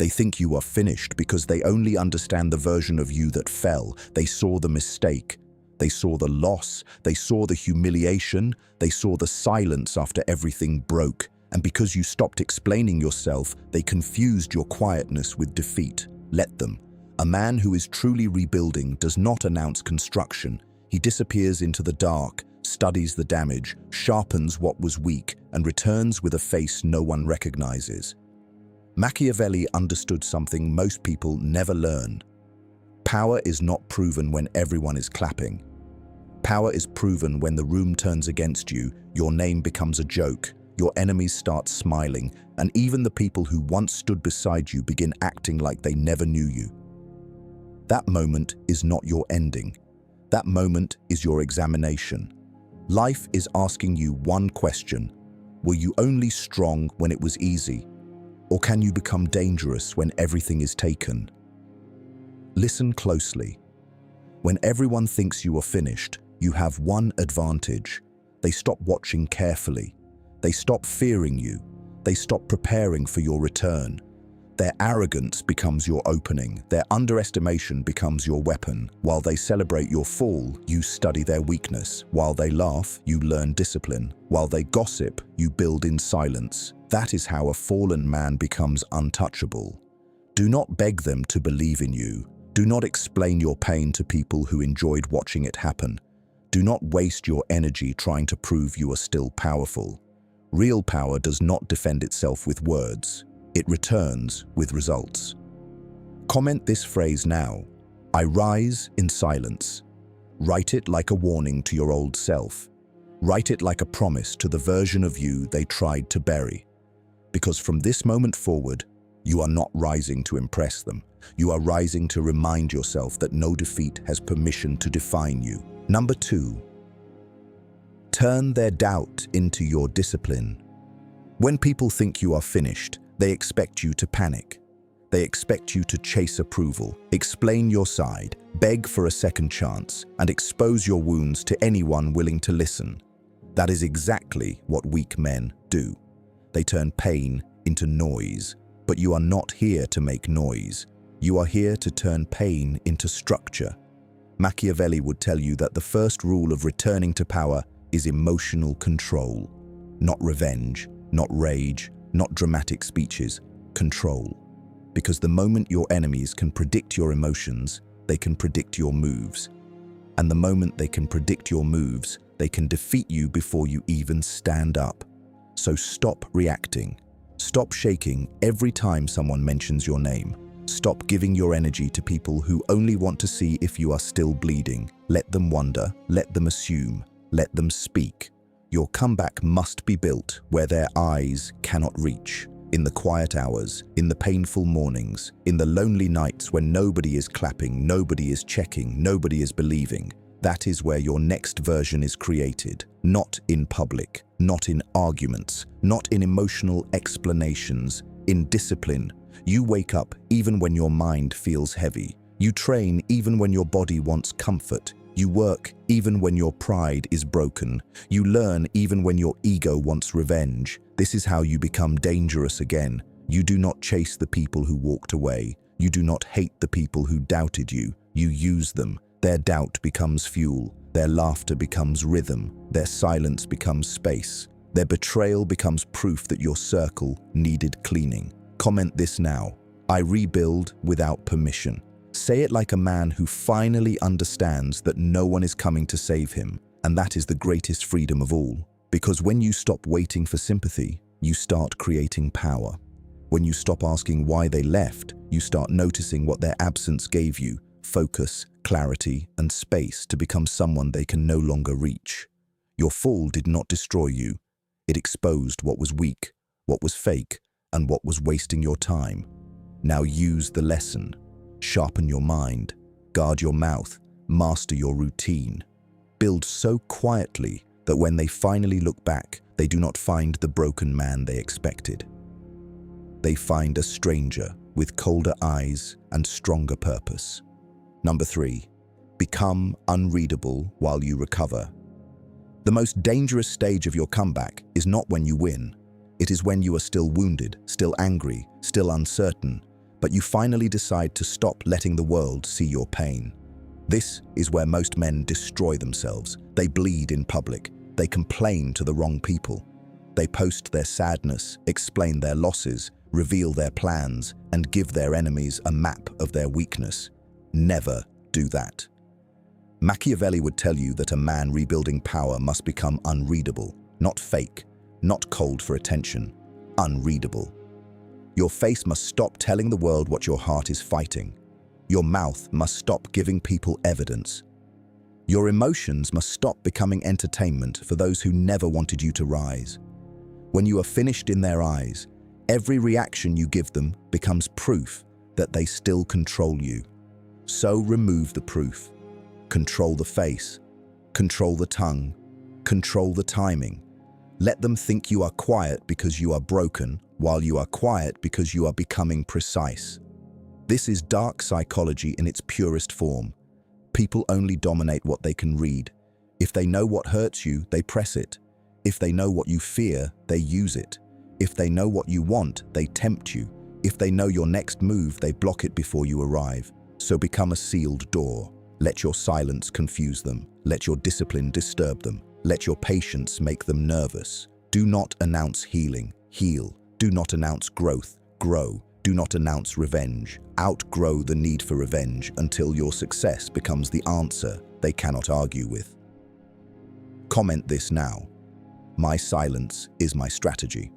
They think you are finished because they only understand the version of you that fell. They saw the mistake. They saw the loss. They saw the humiliation. They saw the silence after everything broke. And because you stopped explaining yourself, they confused your quietness with defeat. Let them. A man who is truly rebuilding does not announce construction. He disappears into the dark, studies the damage, sharpens what was weak, and returns with a face no one recognizes. Machiavelli understood something most people never learn. Power is not proven when everyone is clapping. Power is proven when the room turns against you, your name becomes a joke, your enemies start smiling, and even the people who once stood beside you begin acting like they never knew you. That moment is not your ending. That moment is your examination. Life is asking you one question. Were you only strong when it was easy? Or can you become dangerous when everything is taken? Listen closely. When everyone thinks you are finished, you have one advantage. They stop watching carefully. They stop fearing you. They stop preparing for your return. Their arrogance becomes your opening. Their underestimation becomes your weapon. While they celebrate your fall, you study their weakness. While they laugh, you learn discipline. While they gossip, you build in silence. That is how a fallen man becomes untouchable. Do not beg them to believe in you. Do not explain your pain to people who enjoyed watching it happen. Do not waste your energy trying to prove you are still powerful. Real power does not defend itself with words. It returns with results. Comment this phrase now. I rise in silence. Write it like a warning to your old self. Write it like a promise to the version of you they tried to bury. Because from this moment forward, you are not rising to impress them. You are rising to remind yourself that no defeat has permission to define you. Number 2. Turn their doubt into your discipline. When people think you are finished, they expect you to panic. They expect you to chase approval, explain your side, beg for a second chance, and expose your wounds to anyone willing to listen. That is exactly what weak men do. They turn pain into noise. But you are not here to make noise. You are here to turn pain into structure. Machiavelli would tell you that the first rule of returning to power is emotional control. Not revenge, not rage, not dramatic speeches, control. Because the moment your enemies can predict your emotions, they can predict your moves. And the moment they can predict your moves, they can defeat you before you even stand up. So stop reacting. Stop shaking every time someone mentions your name. Stop giving your energy to people who only want to see if you are still bleeding. Let them wonder, let them assume, let them speak. Your comeback must be built where their eyes cannot reach. In the quiet hours, in the painful mornings, in the lonely nights when nobody is clapping, nobody is checking, nobody is believing. That is where your next version is created. Not in public, not in arguments, not in emotional explanations, in discipline. You wake up even when your mind feels heavy. You train even when your body wants comfort. You work even when your pride is broken. You learn even when your ego wants revenge. This is how you become dangerous again. You do not chase the people who walked away. You do not hate the people who doubted you. You use them. Their doubt becomes fuel. Their laughter becomes rhythm. Their silence becomes space. Their betrayal becomes proof that your circle needed cleaning. Comment this now. I rebuild without permission. Say it like a man who finally understands that no one is coming to save him. And that is the greatest freedom of all. Because when you stop waiting for sympathy, you start creating power. When you stop asking why they left, you start noticing what their absence gave you: focus, clarity, and space to become someone they can no longer reach. Your fall did not destroy you. It exposed what was weak, what was fake, and what was wasting your time. Now use the lesson. Sharpen your mind. Guard your mouth. Master your routine. Build so quietly that when they finally look back, they do not find the broken man they expected. They find a stranger with colder eyes and stronger purpose. Number 3, become unreadable while you recover. The most dangerous stage of your comeback is not when you win. It is when you are still wounded, still angry, still uncertain. but you finally decide to stop letting the world see your pain. This is where most men destroy themselves. They bleed in public. They complain to the wrong people. They post their sadness, explain their losses, reveal their plans, and give their enemies a map of their weakness. Never do that. Machiavelli would tell you that a man rebuilding power must become unreadable, not fake, not cold for attention, unreadable. Your face must stop telling the world what your heart is fighting. Your mouth must stop giving people evidence. Your emotions must stop becoming entertainment for those who never wanted you to rise. When you are finished in their eyes, every reaction you give them becomes proof that they still control you. So remove the proof. Control the face. Control the tongue. Control the timing. Let them think you are quiet because you are broken, while you are quiet because you are becoming precise. This is dark psychology in its purest form. People only dominate what they can read. If they know what hurts you, they press it. If they know what you fear, they use it. If they know what you want, they tempt you. If they know your next move, they block it before you arrive. So become a sealed door. Let your silence confuse them. Let your discipline disturb them. Let your patience make them nervous. Do not announce healing. Heal. Do not announce growth. Grow. Do not announce revenge. Outgrow the need for revenge until your success becomes the answer they cannot argue with. Comment this now. My silence is my strategy.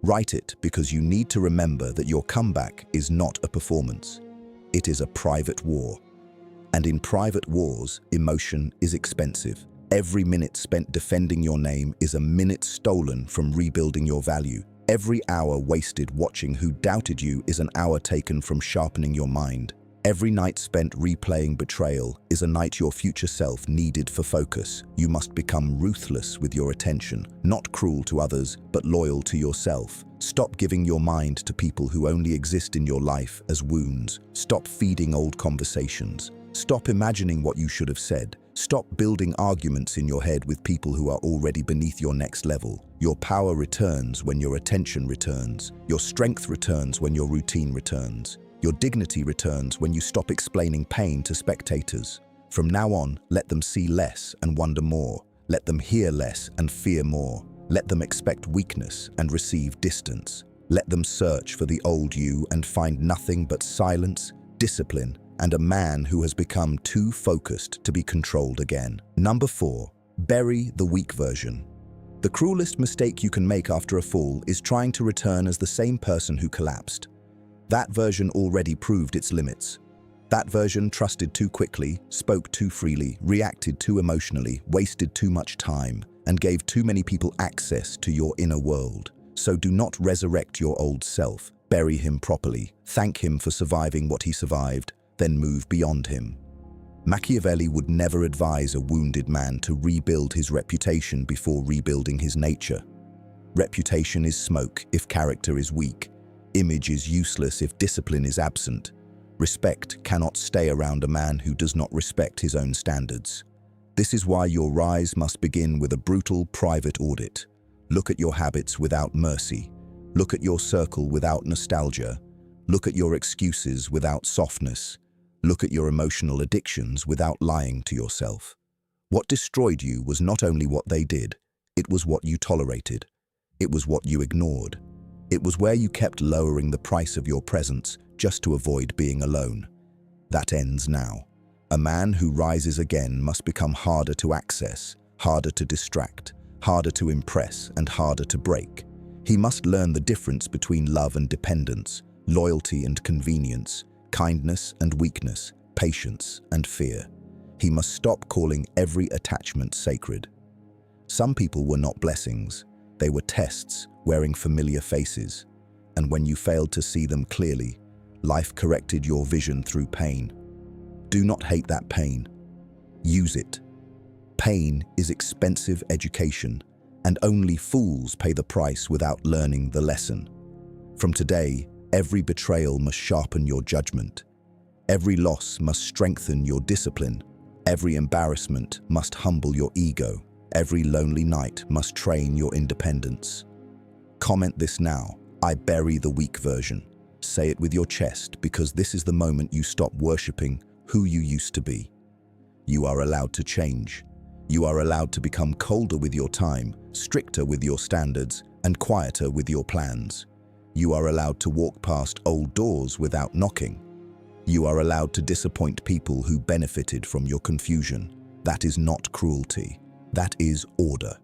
Write it because you need to remember that your comeback is not a performance. It is a private war. And in private wars, emotion is expensive. Every minute spent defending your name is a minute stolen from rebuilding your value. Every hour wasted watching who doubted you is an hour taken from sharpening your mind. Every night spent replaying betrayal is a night your future self needed for focus. You must become ruthless with your attention, not cruel to others, but loyal to yourself. Stop giving your mind to people who only exist in your life as wounds. Stop feeding old conversations. Stop imagining what you should have said. Stop building arguments in your head with people who are already beneath your next level. Your power returns when your attention returns. Your strength returns when your routine returns. Your dignity returns when you stop explaining pain to spectators. From now on, let them see less and wonder more. Let them hear less and fear more. Let them expect weakness and receive distance. Let them search for the old you and find nothing but silence, discipline, and a man who has become too focused to be controlled again. Number 4. Bury the weak version. The cruelest mistake you can make after a fall is trying to return as the same person who collapsed. That version already proved its limits. That version trusted too quickly, spoke too freely, reacted too emotionally, wasted too much time, and gave too many people access to your inner world. So do not resurrect your old self. Bury him properly. Thank him for surviving what he survived, then move beyond him. Machiavelli would never advise a wounded man to rebuild his reputation before rebuilding his nature. Reputation is smoke if character is weak. Image is useless if discipline is absent. Respect cannot stay around a man who does not respect his own standards. This is why your rise must begin with a brutal private audit. Look at your habits without mercy. Look at your circle without nostalgia. Look at your excuses without softness. Look at your emotional addictions without lying to yourself. What destroyed you was not only what they did, it was what you tolerated. It was what you ignored. It was where you kept lowering the price of your presence just to avoid being alone. That ends now. A man who rises again must become harder to access, harder to distract, harder to impress, and harder to break. He must learn the difference between love and dependence, loyalty and convenience, kindness and weakness, patience and fear. He must stop calling every attachment sacred. Some people were not blessings. They were tests, wearing familiar faces. And when you failed to see them clearly, life corrected your vision through pain. Do not hate that pain. Use it. Pain is expensive education, and only fools pay the price without learning the lesson. From today, every betrayal must sharpen your judgment. Every loss must strengthen your discipline. Every embarrassment must humble your ego. Every lonely night must train your independence. Comment this now. I bury the weak version. Say it with your chest, because this is the moment you stop worshipping who you used to be. You are allowed to change. You are allowed to become colder with your time, stricter with your standards, and quieter with your plans. You are allowed to walk past old doors without knocking. You are allowed to disappoint people who benefited from your confusion. That is not cruelty. That is order.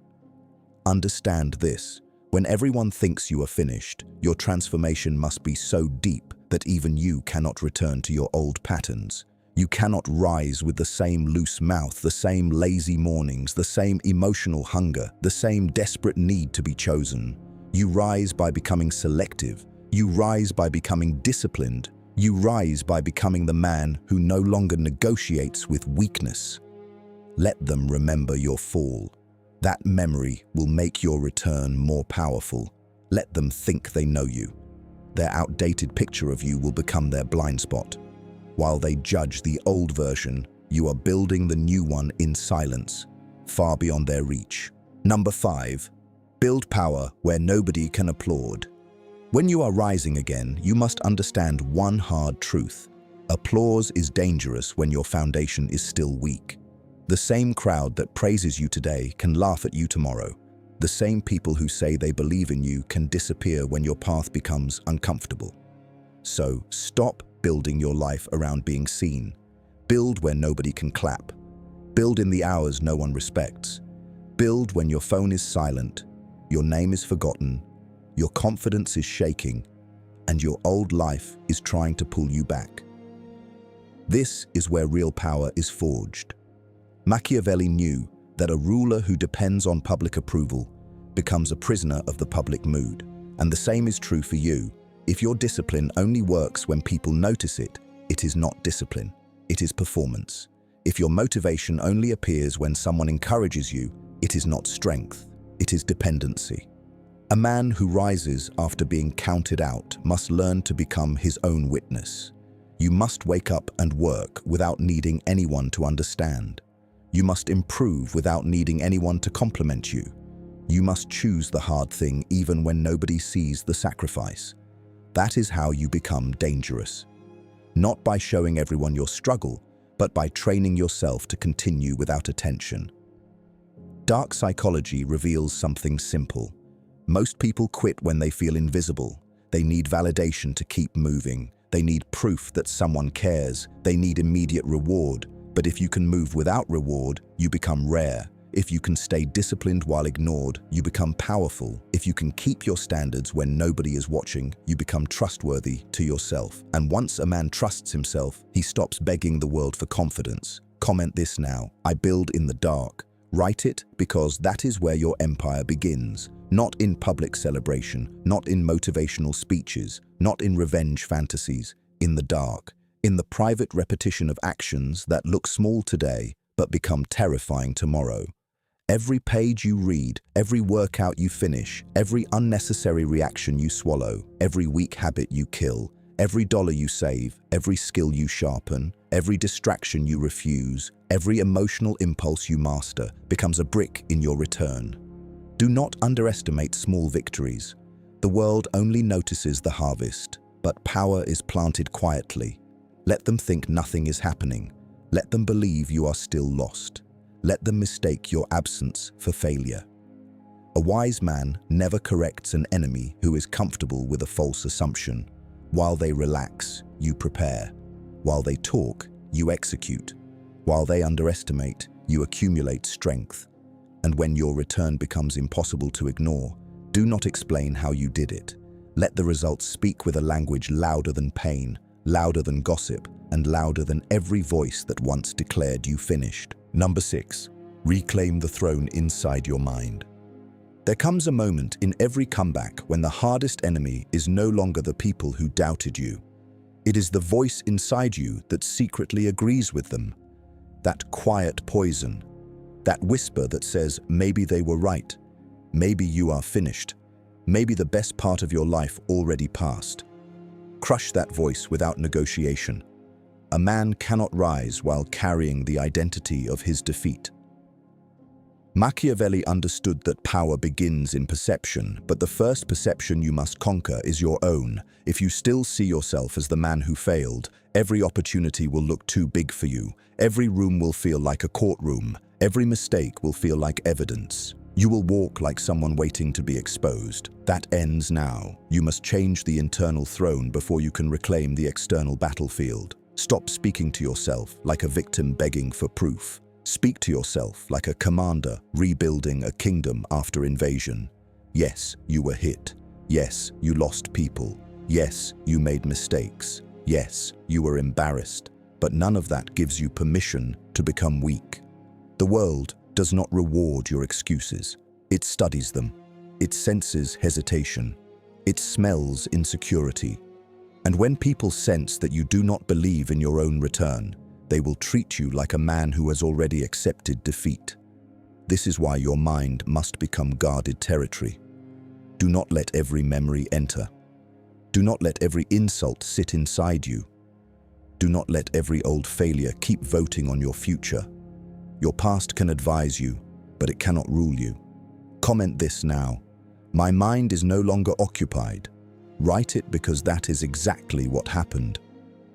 Understand this. When everyone thinks you are finished, your transformation must be so deep that even you cannot return to your old patterns. You cannot rise with the same loose mouth, the same lazy mornings, the same emotional hunger, the same desperate need to be chosen. You rise by becoming selective. You rise by becoming disciplined. You rise by becoming the man who no longer negotiates with weakness. Let them remember your fall. That memory will make your return more powerful. Let them think they know you. Their outdated picture of you will become their blind spot. While they judge the old version, you are building the new one in silence, far beyond their reach. Number 5, build power where nobody can applaud. When you are rising again, you must understand one hard truth. Applause is dangerous when your foundation is still weak. The same crowd that praises you today can laugh at you tomorrow. The same people who say they believe in you can disappear when your path becomes uncomfortable. So stop building your life around being seen. Build where nobody can clap. Build in the hours no one respects. Build when your phone is silent, your name is forgotten, your confidence is shaking, and your old life is trying to pull you back. This is where real power is forged. Machiavelli knew that a ruler who depends on public approval becomes a prisoner of the public mood. And the same is true for you. If your discipline only works when people notice it, it is not discipline, it is performance. If your motivation only appears when someone encourages you, it is not strength, it is dependency. A man who rises after being counted out must learn to become his own witness. You must wake up and work without needing anyone to understand. You must improve without needing anyone to compliment you. You must choose the hard thing even when nobody sees the sacrifice. That is how you become dangerous. Not by showing everyone your struggle, but by training yourself to continue without attention. Dark psychology reveals something simple. Most people quit when they feel invisible. They need validation to keep moving. They need proof that someone cares. They need immediate reward. But if you can move without reward, you become rare. If you can stay disciplined while ignored, you become powerful. If you can keep your standards when nobody is watching, you become trustworthy to yourself. And once a man trusts himself, he stops begging the world for confidence. Comment this now. I build in the dark. Write it, because that is where your empire begins. Not in public celebration, not in motivational speeches, not in revenge fantasies. In the dark. In the private repetition of actions that look small today, but become terrifying tomorrow. Every page you read, every workout you finish, every unnecessary reaction you swallow, every weak habit you kill, every dollar you save, every skill you sharpen, every distraction you refuse, every emotional impulse you master becomes a brick in your return. Do not underestimate small victories. The world only notices the harvest, but power is planted quietly. Let them think nothing is happening. Let them believe you are still lost. Let them mistake your absence for failure. A wise man never corrects an enemy who is comfortable with a false assumption. While they relax, you prepare. While they talk, you execute. While they underestimate, you accumulate strength. And when your return becomes impossible to ignore, do not explain how you did it. Let the results speak with a language louder than pain, louder than gossip, and louder than every voice that once declared you finished. Number 6, reclaim the throne inside your mind. There comes a moment in every comeback when the hardest enemy is no longer the people who doubted you. It is the voice inside you that secretly agrees with them. That quiet poison. That whisper that says, maybe they were right. Maybe you are finished. Maybe the best part of your life already passed. Crush that voice without negotiation. A man cannot rise while carrying the identity of his defeat. Machiavelli understood that power begins in perception, but the first perception you must conquer is your own. If you still see yourself as the man who failed, every opportunity will look too big for you. Every room will feel like a courtroom. Every mistake will feel like evidence. You will walk like someone waiting to be exposed. That ends now. You must change the internal throne before you can reclaim the external battlefield. Stop speaking to yourself like a victim begging for proof. Speak to yourself like a commander rebuilding a kingdom after invasion. Yes, you were hit. Yes, you lost people. Yes, you made mistakes. Yes, you were embarrassed. But none of that gives you permission to become weak. The world does not reward your excuses. It studies them. It senses hesitation. It smells insecurity. And when people sense that you do not believe in your own return, they will treat you like a man who has already accepted defeat. This is why your mind must become guarded territory. Do not let every memory enter. Do not let every insult sit inside you. Do not let every old failure keep voting on your future. Your past can advise you, but it cannot rule you. Comment this now. My mind is no longer occupied. Write it because that is exactly what happened.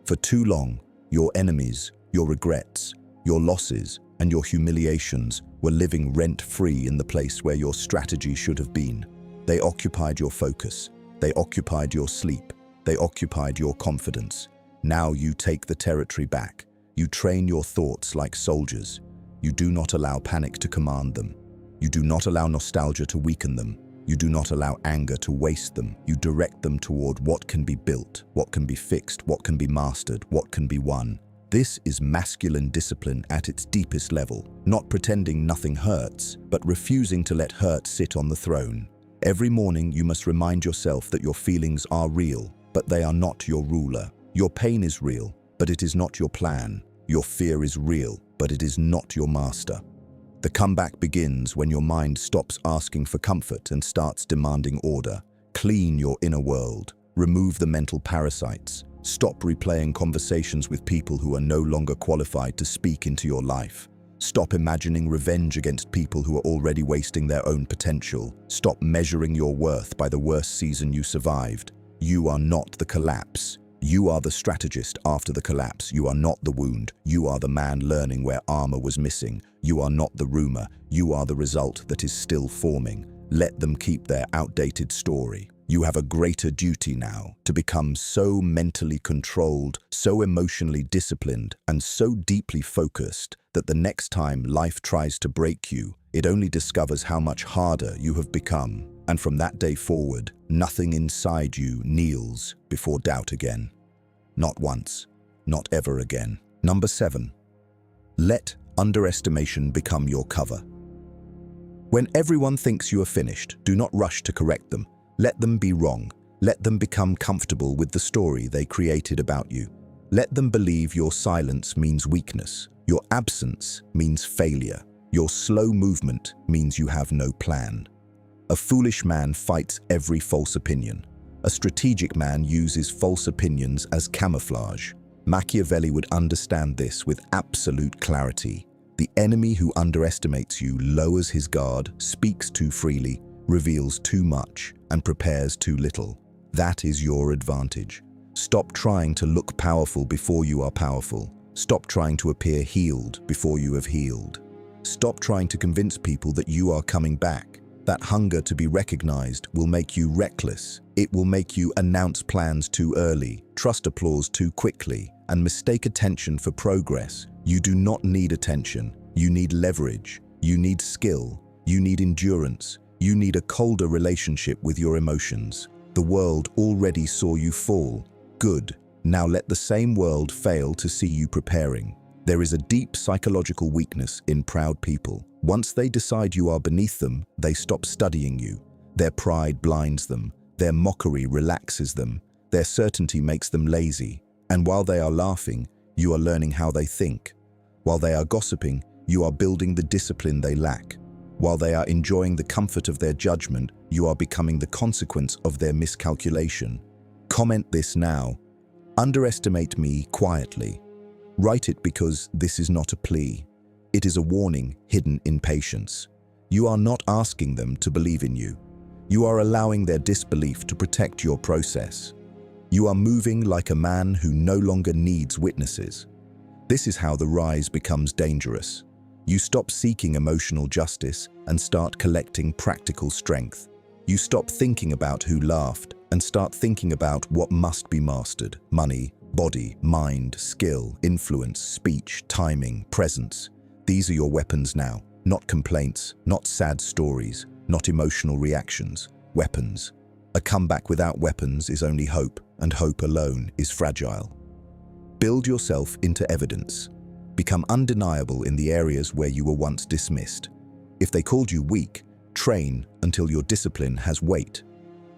For too long, your enemies, your regrets, your losses, and your humiliations were living rent-free in the place where your strategy should have been. They occupied your focus. They occupied your sleep. They occupied your confidence. Now you take the territory back. You train your thoughts like soldiers. You do not allow panic to command them. You do not allow nostalgia to weaken them. You do not allow anger to waste them. You direct them toward what can be built, what can be fixed, what can be mastered, what can be won. This is masculine discipline at its deepest level, not pretending nothing hurts, but refusing to let hurt sit on the throne. Every morning you must remind yourself that your feelings are real, but they are not your ruler. Your pain is real, but it is not your plan. Your fear is real, but it is not your master. The comeback begins when your mind stops asking for comfort and starts demanding order. Clean your inner world. Remove the mental parasites. Stop replaying conversations with people who are no longer qualified to speak into your life. Stop imagining revenge against people who are already wasting their own potential. Stop measuring your worth by the worst season you survived. You are not the collapse. You are the strategist after the collapse. You are not the wound. You are the man learning where armor was missing. You are not the rumor. You are the result that is still forming. Let them keep their outdated story. You have a greater duty now to become so mentally controlled, so emotionally disciplined, and so deeply focused that the next time life tries to break you, it only discovers how much harder you have become. And from that day forward, nothing inside you kneels before doubt again. Not once, not ever again. Number 7. Let underestimation become your cover. When everyone thinks you are finished, do not rush to correct them. Let them be wrong. Let them become comfortable with the story they created about you. Let them believe your silence means weakness. Your absence means failure. Your slow movement means you have no plan. A foolish man fights every false opinion. A strategic man uses false opinions as camouflage. Machiavelli would understand this with absolute clarity. The enemy who underestimates you lowers his guard, speaks too freely, reveals too much, and prepares too little. That is your advantage. Stop trying to look powerful before you are powerful. Stop trying to appear healed before you have healed. Stop trying to convince people that you are coming back. That hunger to be recognized will make you reckless. It will make you announce plans too early, trust applause too quickly, and mistake attention for progress. You do not need attention. You need leverage. You need skill. You need endurance. You need a colder relationship with your emotions. The world already saw you fall. Good. Now let the same world fail to see you preparing. There is a deep psychological weakness in proud people. Once they decide you are beneath them, they stop studying you. Their pride blinds them. Their mockery relaxes them. Their certainty makes them lazy. And while they are laughing, you are learning how they think. While they are gossiping, you are building the discipline they lack. While they are enjoying the comfort of their judgment, you are becoming the consequence of their miscalculation. Comment this now. Underestimate me quietly. Write it because this is not a plea. It is a warning hidden in patience. You are not asking them to believe in you. You are allowing their disbelief to protect your process. You are moving like a man who no longer needs witnesses. This is how the rise becomes dangerous. You stop seeking emotional justice and start collecting practical strength. You stop thinking about who laughed and start thinking about what must be mastered: money, body, mind, skill, influence, speech, timing, presence. These are your weapons now, not complaints, not sad stories, not emotional reactions. Weapons. A comeback without weapons is only hope, and hope alone is fragile. Build yourself into evidence. Become undeniable in the areas where you were once dismissed. If they called you weak, train until your discipline has weight.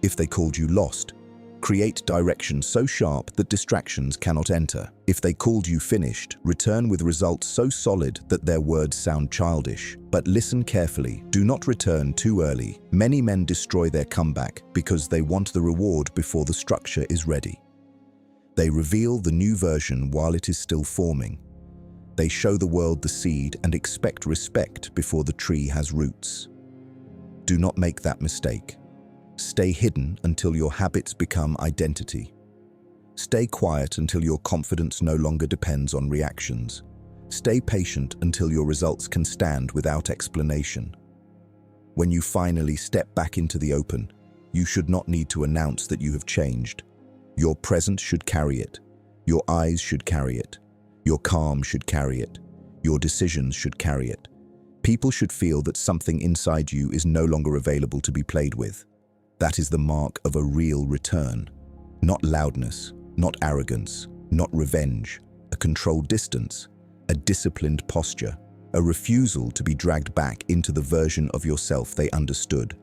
If they called you lost, create direction so sharp that distractions cannot enter. If they called you finished, return with results so solid that their words sound childish. But listen carefully, do not return too early. Many men destroy their comeback because they want the reward before the structure is ready. They reveal the new version while it is still forming. They show the world the seed and expect respect before the tree has roots. Do not make that mistake. Stay hidden until your habits become identity. Stay quiet until your confidence no longer depends on reactions. Stay patient until your results can stand without explanation. When you finally step back into the open, you should not need to announce that you have changed. Your presence should carry it. Your eyes should carry it. Your calm should carry it. Your decisions should carry it. People should feel that something inside you is no longer available to be played with. That is the mark of a real return. Not loudness, not arrogance, not revenge, a controlled distance, a disciplined posture, a refusal to be dragged back into the version of yourself they understood.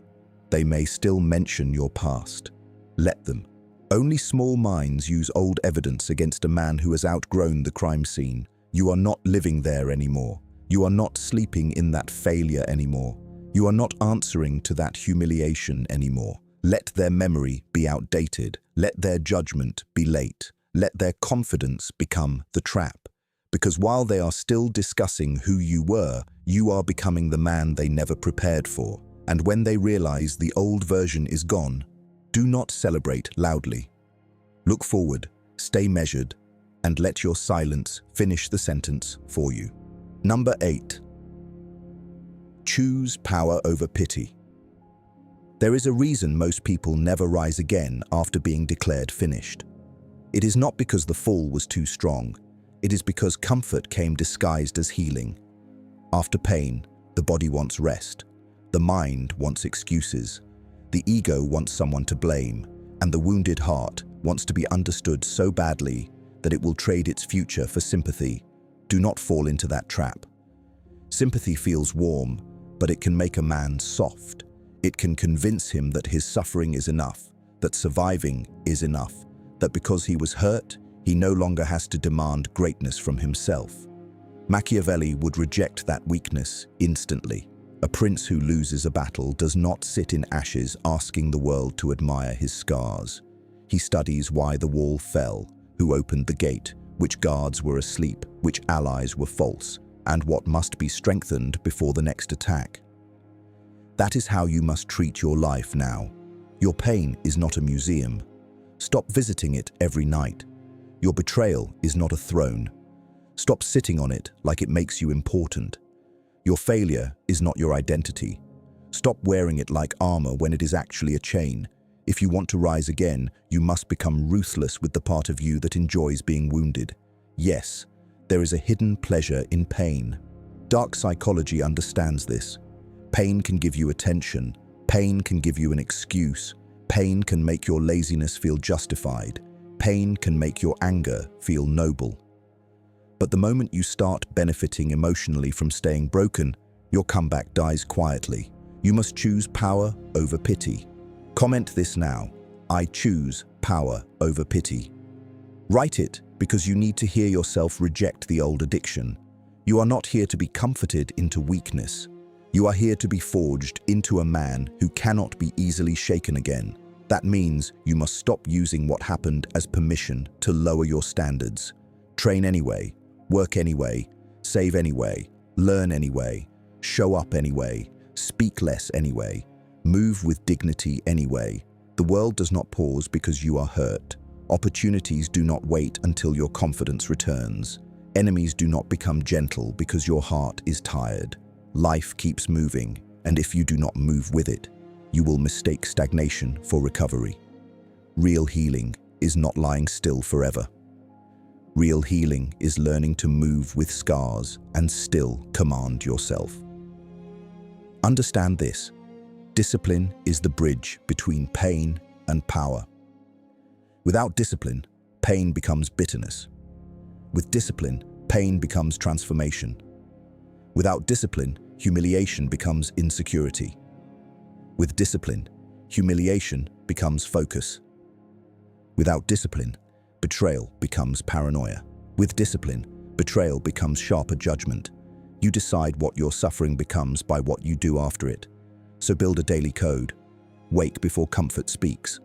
They may still mention your past. Let them. Only small minds use old evidence against a man who has outgrown the crime scene. You are not living there anymore. You are not sleeping in that failure anymore. You are not answering to that humiliation anymore. Let their memory be outdated. Let their judgment be late. Let their confidence become the trap. Because while they are still discussing who you were, you are becoming the man they never prepared for. And when they realize the old version is gone, do not celebrate loudly. Look forward, stay measured, and let your silence finish the sentence for you. Number 8. Choose power over pity. There is a reason most people never rise again after being declared finished. It is not because the fall was too strong. It is because comfort came disguised as healing. After pain, the body wants rest. The mind wants excuses. The ego wants someone to blame. And the wounded heart wants to be understood so badly that it will trade its future for sympathy. Do not fall into that trap. Sympathy feels warm, but it can make a man soft. It can convince him that his suffering is enough, that surviving is enough, that because he was hurt, he no longer has to demand greatness from himself. Machiavelli would reject that weakness instantly. A prince who loses a battle does not sit in ashes asking the world to admire his scars. He studies why the wall fell, who opened the gate, which guards were asleep, which allies were false, and what must be strengthened before the next attack. That is how you must treat your life now. Your pain is not a museum. Stop visiting it every night. Your betrayal is not a throne. Stop sitting on it like it makes you important. Your failure is not your identity. Stop wearing it like armor when it is actually a chain. If you want to rise again, you must become ruthless with the part of you that enjoys being wounded. Yes, there is a hidden pleasure in pain. Dark psychology understands this. Pain can give you attention. Pain can give you an excuse. Pain can make your laziness feel justified. Pain can make your anger feel noble. But the moment you start benefiting emotionally from staying broken, your comeback dies quietly. You must choose power over pity. Comment this now. I choose power over pity. Write it because you need to hear yourself reject the old addiction. You are not here to be comforted into weakness. You are here to be forged into a man who cannot be easily shaken again. That means you must stop using what happened as permission to lower your standards. Train anyway, work anyway, save anyway, learn anyway, show up anyway. Speak less anyway. Move with dignity anyway. The world does not pause because you are hurt. Opportunities do not wait until your confidence returns. Enemies do not become gentle because your heart is tired. Life keeps moving, and if you do not move with it, you will mistake stagnation for recovery. Real healing is not lying still forever. Real healing is learning to move with scars and still command yourself. Understand this: discipline is the bridge between pain and power. Without discipline, pain becomes bitterness. With discipline, pain becomes transformation. Without discipline, humiliation becomes insecurity. With discipline, humiliation becomes focus. Without discipline, betrayal becomes paranoia. With discipline, betrayal becomes sharper judgment. You decide what your suffering becomes by what you do after it. So build a daily code. Wake before comfort speaks.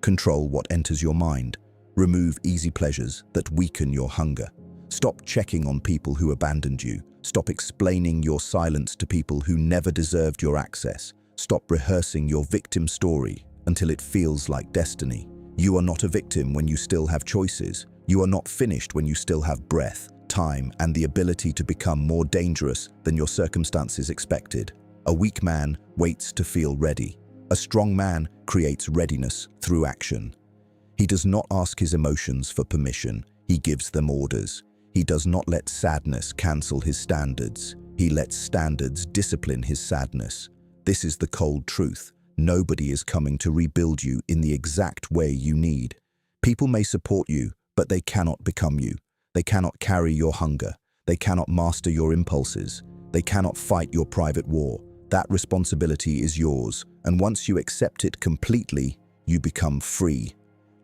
Control what enters your mind. Remove easy pleasures that weaken your hunger. Stop checking on people who abandoned you. Stop explaining your silence to people who never deserved your access. Stop rehearsing your victim story until it feels like destiny. You are not a victim when you still have choices. You are not finished when you still have breath, time, and the ability to become more dangerous than your circumstances expected. A weak man waits to feel ready. A strong man creates readiness through action. He does not ask his emotions for permission. He gives them orders. He does not let sadness cancel his standards. He lets standards discipline his sadness. This is the cold truth. Nobody is coming to rebuild you in the exact way you need. People may support you, but they cannot become you. They cannot carry your hunger. They cannot master your impulses. They cannot fight your private war. That responsibility is yours, and once you accept it completely, you become free.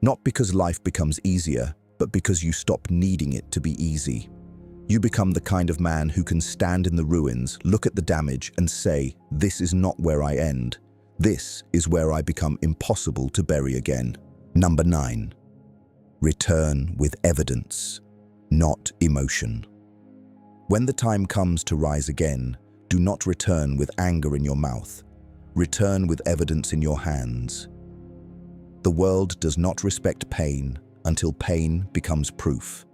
Not because life becomes easier, but because you stop needing it to be easy. You become the kind of man who can stand in the ruins, look at the damage, and say, "This is not where I end. This is where I become impossible to bury again." Number 9. Return with evidence, not emotion. When the time comes to rise again, do not return with anger in your mouth. Return with evidence in your hands. The world does not respect pain until pain becomes proof.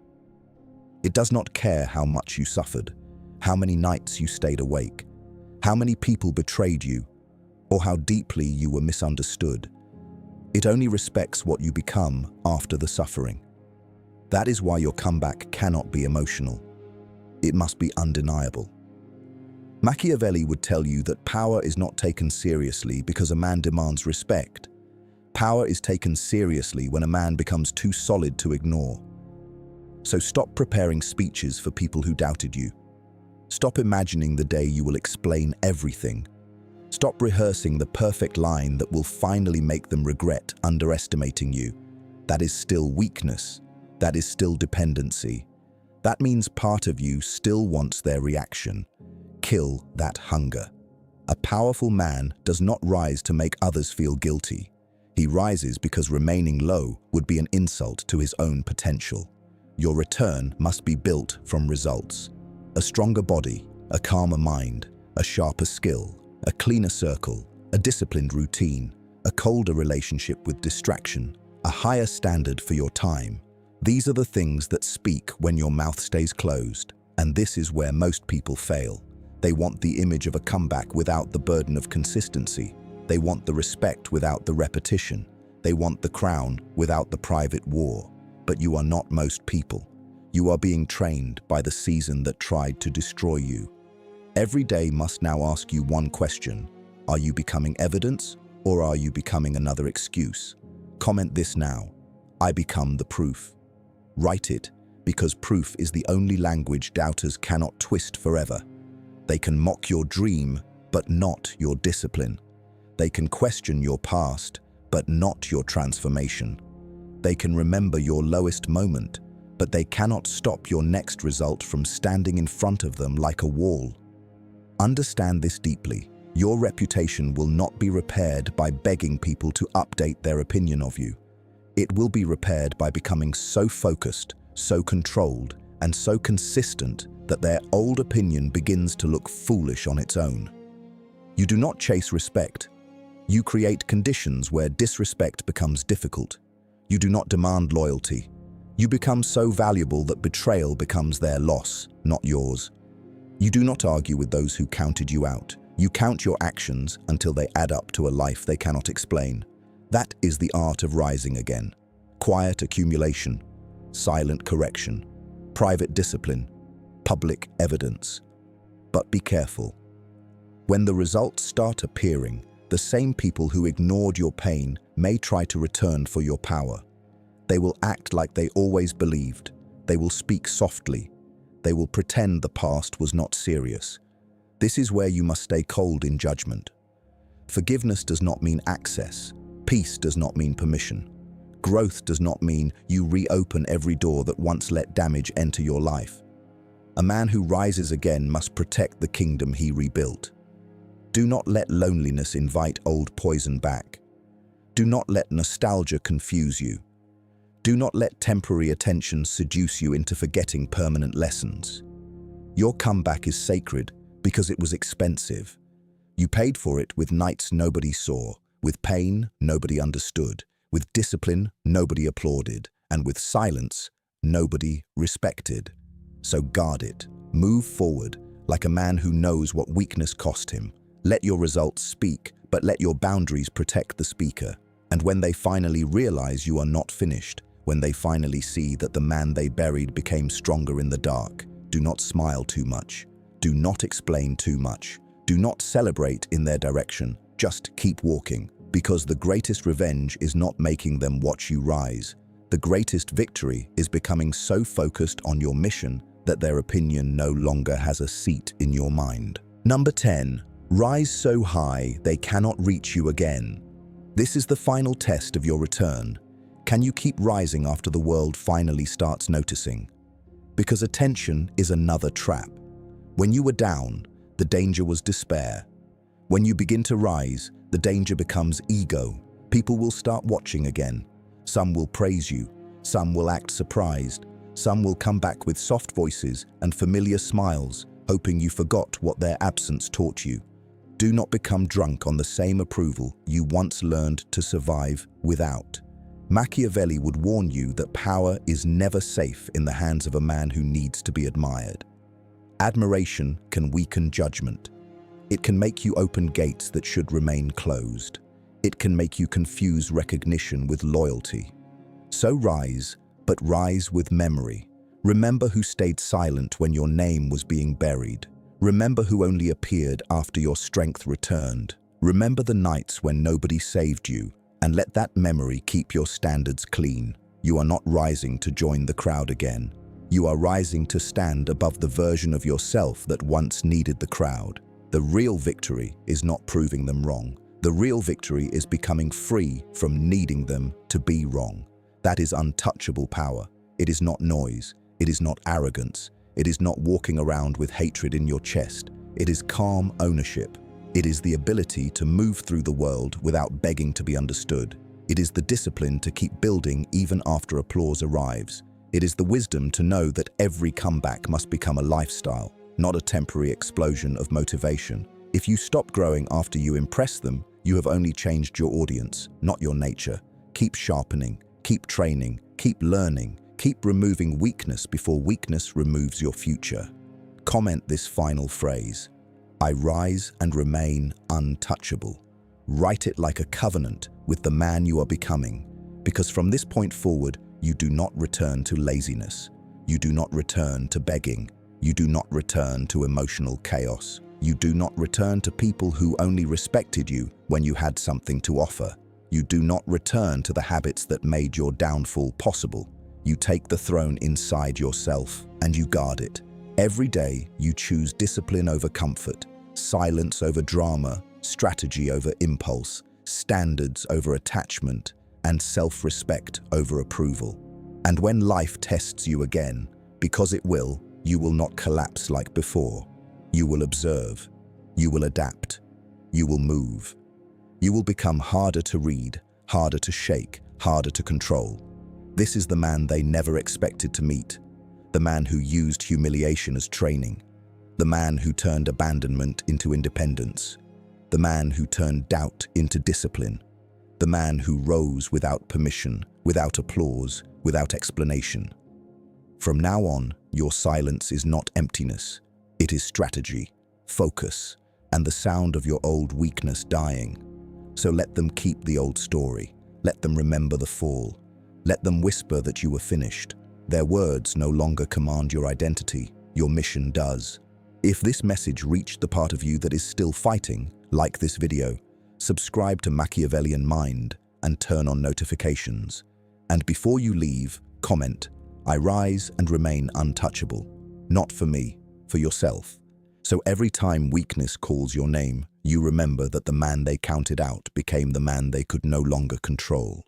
It does not care how much you suffered, how many nights you stayed awake, how many people betrayed you, or how deeply you were misunderstood. It only respects what you become after the suffering. That is why your comeback cannot be emotional. It must be undeniable. Machiavelli would tell you that power is not taken seriously because a man demands respect. Power is taken seriously when a man becomes too solid to ignore. So stop preparing speeches for people who doubted you. Stop imagining the day you will explain everything. Stop rehearsing the perfect line that will finally make them regret underestimating you. That is still weakness. That is still dependency. That means part of you still wants their reaction. Kill that hunger. A powerful man does not rise to make others feel guilty. He rises because remaining low would be an insult to his own potential. Your return must be built from results. A stronger body, a calmer mind, a sharper skill, a cleaner circle, a disciplined routine, a colder relationship with distraction, a higher standard for your time. These are the things that speak when your mouth stays closed, and this is where most people fail. They want the image of a comeback without the burden of consistency. They want the respect without the repetition. They want the crown without the private war. But you are not most people. You are being trained by the season that tried to destroy you. Every day must now ask you one question. Are you becoming evidence, or are you becoming another excuse? Comment this now. I become the proof. Write it, because proof is the only language doubters cannot twist forever. They can mock your dream, but not your discipline. They can question your past, but not your transformation. They can remember your lowest moment, but they cannot stop your next result from standing in front of them like a wall. Understand this deeply. Your reputation will not be repaired by begging people to update their opinion of you. It will be repaired by becoming so focused, so controlled, and so consistent that their old opinion begins to look foolish on its own. You do not chase respect. You create conditions where disrespect becomes difficult. You do not demand loyalty. You become so valuable that betrayal becomes their loss, not yours. You do not argue with those who counted you out. You count your actions until they add up to a life they cannot explain. That is the art of rising again. Quiet accumulation, silent correction, private discipline, public evidence. But be careful. When the results start appearing, the same people who ignored your pain may try to return for your power. They will act like they always believed. They will speak softly. They will pretend the past was not serious. This is where you must stay cold in judgment. Forgiveness does not mean access. Peace does not mean permission. Growth does not mean you reopen every door that once let damage enter your life. A man who rises again must protect the kingdom he rebuilt. Do not let loneliness invite old poison back. Do not let nostalgia confuse you. Do not let temporary attention seduce you into forgetting permanent lessons. Your comeback is sacred because it was expensive. You paid for it with nights nobody saw, with pain nobody understood, with discipline nobody applauded, and with silence nobody respected. So guard it. Move forward like a man who knows what weakness cost him. Let your results speak, but let your boundaries protect the speaker. And when they finally realize you are not finished, when they finally see that the man they buried became stronger in the dark, do not smile too much. Do not explain too much. Do not celebrate in their direction. Just keep walking, because the greatest revenge is not making them watch you rise. The greatest victory is becoming so focused on your mission that their opinion no longer has a seat in your mind. Number 10. Rise so high they cannot reach you again. This is the final test of your return. Can you keep rising after the world finally starts noticing? Because attention is another trap. When you were down, the danger was despair. When you begin to rise, the danger becomes ego. People will start watching again. Some will praise you. Some will act surprised. Some will come back with soft voices and familiar smiles, hoping you forgot what their absence taught you. Do not become drunk on the same approval you once learned to survive without. Machiavelli would warn you that power is never safe in the hands of a man who needs to be admired. Admiration can weaken judgment. It can make you open gates that should remain closed. It can make you confuse recognition with loyalty. So rise, but rise with memory. Remember who stayed silent when your name was being buried. Remember who only appeared after your strength returned. Remember the nights when nobody saved you, and let that memory keep your standards clean. You are not rising to join the crowd again. You are rising to stand above the version of yourself that once needed the crowd. The real victory is not proving them wrong. The real victory is becoming free from needing them to be wrong. That is untouchable power. It is not noise. It is not arrogance. It is not walking around with hatred in your chest. It is calm ownership. It is the ability to move through the world without begging to be understood. It is the discipline to keep building even after applause arrives. It is the wisdom to know that every comeback must become a lifestyle, not a temporary explosion of motivation. If you stop growing after you impress them, you have only changed your audience, not your nature. Keep sharpening, keep training, keep learning, keep removing weakness before weakness removes your future. Comment this final phrase: I rise and remain untouchable. Write it like a covenant with the man you are becoming, because from this point forward, you do not return to laziness. You do not return to begging. You do not return to emotional chaos. You do not return to people who only respected you when you had something to offer. You do not return to the habits that made your downfall possible. You take the throne inside yourself and you guard it. Every day, you choose discipline over comfort, silence over drama, strategy over impulse, standards over attachment, and self-respect over approval. And when life tests you again, because it will, you will not collapse like before. You will observe. You will adapt. You will move. You will become harder to read, harder to shake, harder to control. This is the man they never expected to meet. The man who used humiliation as training. The man who turned abandonment into independence. the man who turned doubt into discipline, the man who rose without permission, without applause, without explanation. From now on, your silence is not emptiness. It is strategy, focus, and the sound of your old weakness dying. So let them keep the old story. Let them remember the fall. Let them whisper that you were finished. Their words no longer command your identity. Your mission does. If this message reached the part of you that is still fighting, like this video, subscribe to Machiavellian Mind and turn on notifications. And before you leave, comment, "I rise and remain untouchable." Not for me, for yourself. So every time weakness calls your name, you remember that the man they counted out became the man they could no longer control.